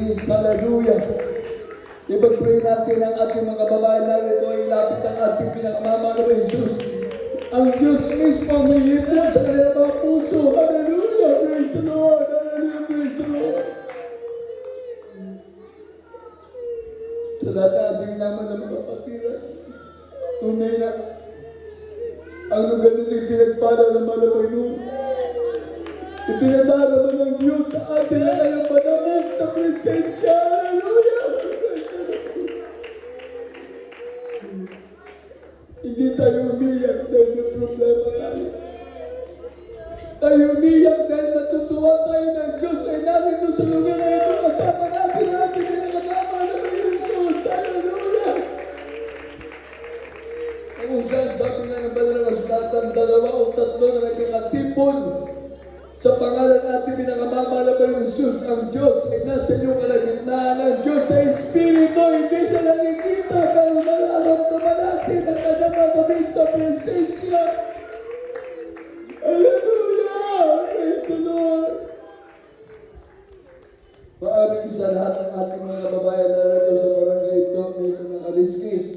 Kaliskis. Hallelujah. Ipag-pray natin ang ating mga kababayan na ito ay ilapit ang ating pinakamamahal na Jesus. Ang Diyos mismo ang hihipon sa kanilang mga puso. Hallelujah. Praise the Lord. Hallelujah. Praise the Lord. Sa lahat ng ating naman ng mga kapatiran, tunay na ang lugar nito yung pinagpala ng malapay noon. Ipinadaraman ng Diyos sa atin na kayang manamis sa presensya. Hallelujah! Hindi tayo umiyak dahil may problema tayo. Tayo umiyak dahil natutuwa tayo ng Diyos ay narito sa lugar na ito. Kasama natin ang ating pinagkatama na may Jesus. Hallelujah! Kung saan sabi nga ng banal na kasulatan, 2 o 3 na nagkakatipon sa pangalan natin pinakamamahal na Jesus, ang Diyos ay nasa inyong kalagitnaan. Ang Diyos ay Espiritu, hindi siya nakikita, pero nararamdaman natin ang kanyang katabi sa presensya. Hallelujah! Praise the Lord! Maaaring sa lahat ng ating mga kababayan na narito sa barangay ito ng Kaliskis,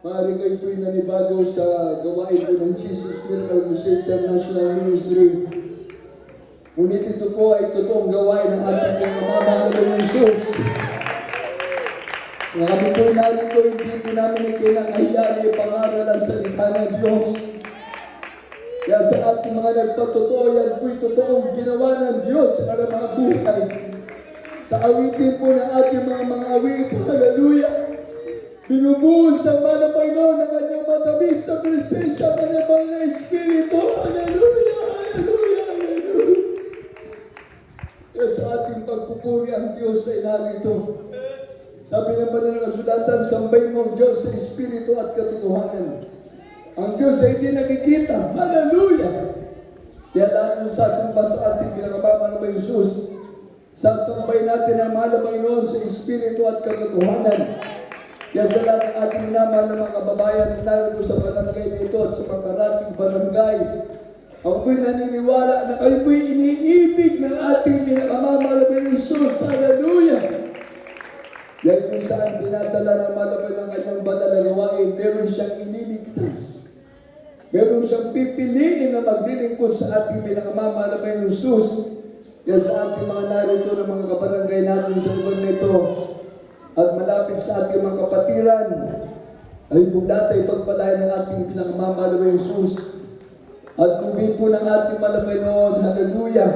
maaaring kayo po'y nanibago sa gawain po ng Jesus Miracle Crusade International Ministry. Ngunit ito po ay totoong gawain ng ating pinakamamahal na Jesus. Kung kami po narito, hindi po namin ikinakahiya na ipangaral ang salita ng Diyos. Kaya sa ating mga nagpatotoo, yan po'y totoong ginawa ng Diyos sa kanilang mga buhay. Sa awitin po ng ating mga awit, hallelujah! Binubuhos ng mana Panginoon ang kanyang matamis sa presensya ng kanyang mga Espiritu. Hallelujah! Hallelujah! Hallelujah! Kaya sa ating pagpupuri ang Diyos ay narito. Sabi ng banal na kasulatan, sambahin mo ang Diyos sa Espiritu at katotohanan. Ang Diyos ay hindi nakikita. Hallelujah! Kaya dahil ng sasamba sa ating pinakamamahal na Jesus, sasambahin natin ang mahal na Panginoon sa Espiritu at katotohanan. Kaya sa lahat ng ating minamahal na mga kababayan na narito sa barangay na ito at sa pagkarating barangay, ako po'y naniniwala na kayo po'y iniibig ng ating pinakamamahal na Jesus. Hallelujah! Dahil kung saan dinadala ng malapay ng kanyang banal na gawain, meron siyang iniligtas. Meron siyang pipiliin na maglilingkod sa ating pinakamamahal na Jesus. Kaya sa ating mga narito ng mga kabarangay natin sa lugar nito, at malapit sa ating mga kapatiran, ay buglat ay pagpalain ng ating pinakamamahal na Jesus. At lubin po ng ating malapay noon, hallelujah,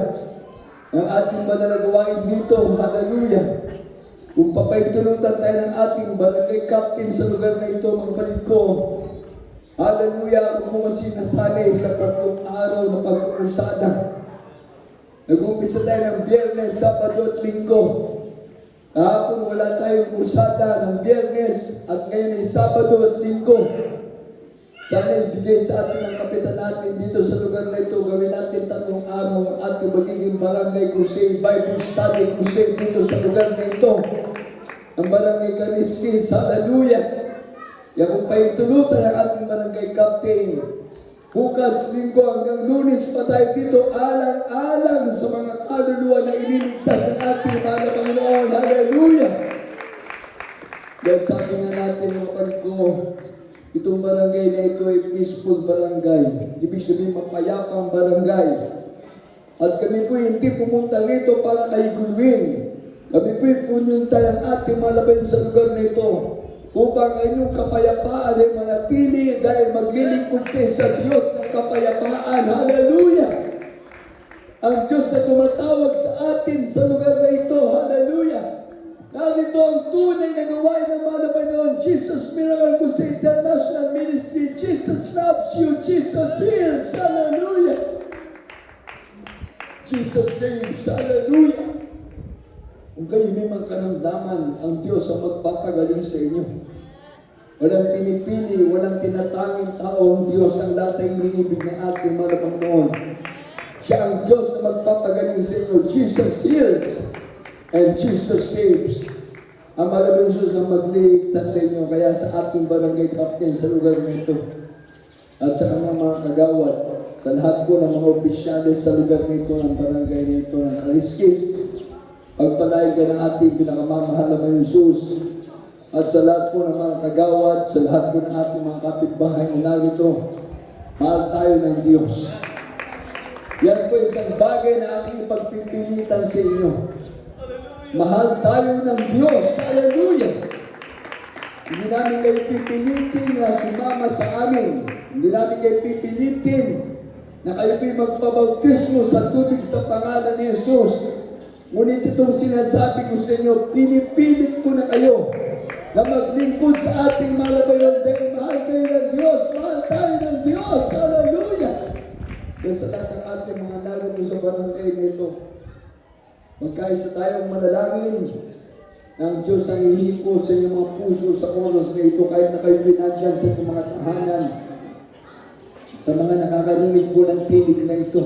ng ating banal na gawain dito, hallelujah. Kung papaitulutan tayo ng ating barangay captain sa lugar na ito, mga balik ko, hallelujah, ako po kasi nasali sa 3 araw na pag-uusada. Nag-umpisa tayo ng Biyernes, Sabado at Linggo. Kahapon wala tayong usada ng Biyernes at ngayon ay Sabado at Linggo. Sana ibigay sa atin ang kapitan natin dito sa lugar na ito. Gawin natin 3 araw ang ating magiging barangay crusade, Bible study crusade dito sa lugar na ito. Ang barangay Kaliskis, hallelujah! Kaya kung paitulutan ang ating barangay captain, bukas Linggo hanggang Lunes pa tayo dito, alang-alang sa mga kaluluwa na ililigtas ng ating mahal na Panginoon. Hallelujah! Dahil sabi nga natin mga pagko, itong barangay na ito ay peaceful barangay. Ibig sabihin mapayapang barangay. At kami po hindi pumunta rito para kahigulwin. Kami po pumunta ang ating malapit sa lugar na ito upang ang inyong kapayapaan ay manatili dahil maglilingkod kayo sa Diyos ng kapayapaan. Hallelujah! Ang Diyos na tumatawag sa atin sa lugar na ito. Hallelujah! Narito ang tunay na gawain ng mahal na Panginoon, Jesus Miracle Crusade International Ministry. Jesus loves you. Jesus heals. Hallelujah! Jesus saves. Hallelujah! Kung kayo may magkaramdaman, ang Diyos ang magpapagaling sa inyo. Walang pinipili, walang tinatanging tao ang Diyos. Ang lahat ay inibig ng ating mahal na Panginoon. Siya ang Diyos na magpapagaling sa inyo. Jesus heals. And Jesus saves. Ang maraming Diyos ang magligtas sa inyo. Kaya sa ating barangay captain sa lugar na ito, at sa kanyang mga kagawad, sa lahat po ng mga opisyalis sa lugar na ito, ng barangay na ito, ng Kaliskis, Pagpalain ka ng ating pinakamamahal na may Jesus. At sa lahat po ng mga kagawad, sa lahat po ng ating mga kapitbahay na narito, mahal tayo ng Diyos. Yan po isang bagay na ating ipagpipilitan sa inyo. Mahal tayo ng Diyos. Hallelujah! Hindi namin kayo pipilitin na sumama sa amin. Hindi namin kayo pipilitin na kayo po'y magpabautismo sa tubig sa pangalan ni Jesus. Ngunit itong sinasabi ko sa inyo, pinipilit ko na kayo na maglingkod sa ating malabayon dahil mahal kayo ng Diyos. Mahal tayo ng Diyos. Hallelujah! Kaya sa lahat ng ating mga narito sa barangay na ito, magkaisa tayong manalangin ng Diyos ang ihipo sa inyong mga puso sa oras na ito kahit na kayo pinadyan sa inyong mga tahanan, sa mga nakakarinig po ng tinig na ito.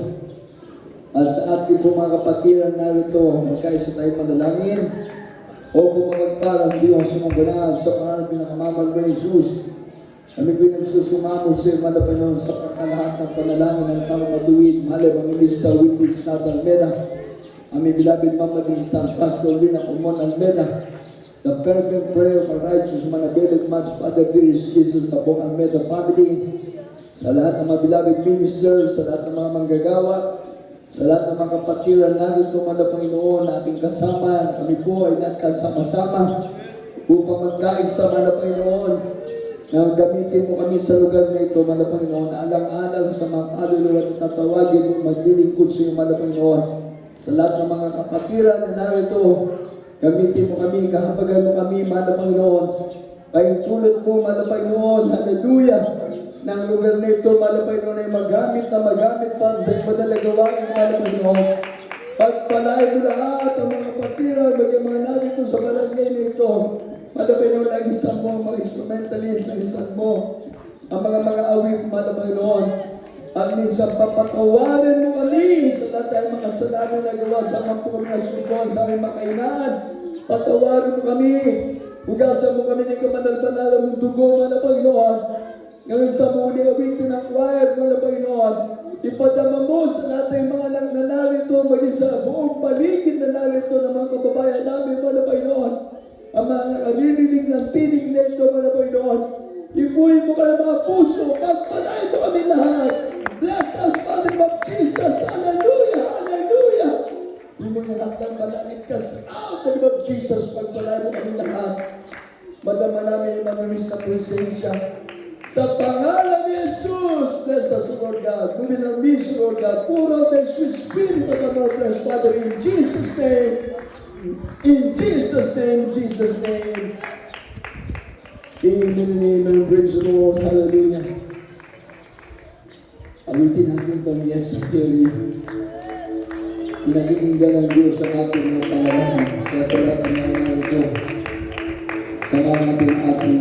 At sa ating po mga kapatiran narito, magkaisa tayong manalangin. O kung magparang Diyos sa mga sa pangalan pinakamamal ba Jesus, kami po nagsusumamo sa iyo, Panginoon, sa pagkalahat ng panalangin ng tao matuwid, mahal Evangelista Willis Natal Almeda, aming beloved Mama Dinstan, Pastor Lina Umon Almeda, the perfect prayer of a righteous man, availeth much, Father Dearest Jesus, sa buong Almeda family, sa lahat ng mga beloved ministers, sa lahat ng mga manggagawa, sa lahat ng mga kapatiran narito, Mana Panginoon, na ating kasama, kami po ay nagkasama-sama upang magkaisa, Mana Panginoon, na gamitin mo kami sa lugar na ito, Mana Panginoon, na alang-alang sa mga kaluluwa na tatawagin mo, maglilingkod sa iyo, Mana Panginoon. Sa lahat ng mga kapatiran na narito, gamitin mo kami, kahabagan mo kami, Mana Panginoon. Paintulot mo, Mana Panginoon, hallelujah, ng lugar na ito, Mana Panginoon, ay magamit para sa ipadala gawain, Mana Panginoon. Pagpalain mo lahat ang mga kapatiran, maging mga narito sa barangay na ito, Mana Panginoon, ang isang mo, mga instrumentalist, ang isang mo, ang mga awit, Mana Panginoon. At minsan papatawarin mo kami sa lahat tayong mga kasalanan na gawa sa mga po kami nasubuan sa aming makainaan. Patawarin mo kami. Hugasan mo kami ng kamanal-banal ng dugo, Mana Panginoon. Ngayon sa muli awitin ng choir, Mana Panginoon. Ipadama mo sa lahat ng mga nanarito, maging sa buong paligid na narito ng mga kababayan namin, Mana Panginoon. Ang mga nakaririnig ng tinig na ito, Mana Panginoon. Ibuhin mo ka ng mga puso, pagpalain mo kami lahat. Bless us, Father of Jesus. Hallelujah, hallelujah. Ibuhin mo lahat ng malangit ka sa Father of Jesus, pagpalain mo kami lahat. Madama namin yung manulis na presensya. Sa pangalan ni Jesus, bless us, Lord God. Move in our midst, Lord God. Pour out the sweet spirit of the Lord, bless Father, in Jesus' name. In Jesus' name, Jesus' name. Amen and amen. Praise the Lord. Hallelujah. Awitin natin itong Yes Theory. Pinagkikinggan ng Diyos ang ating mga pangalan. Kaya sa lahat ng mga ito, sama natin ang ating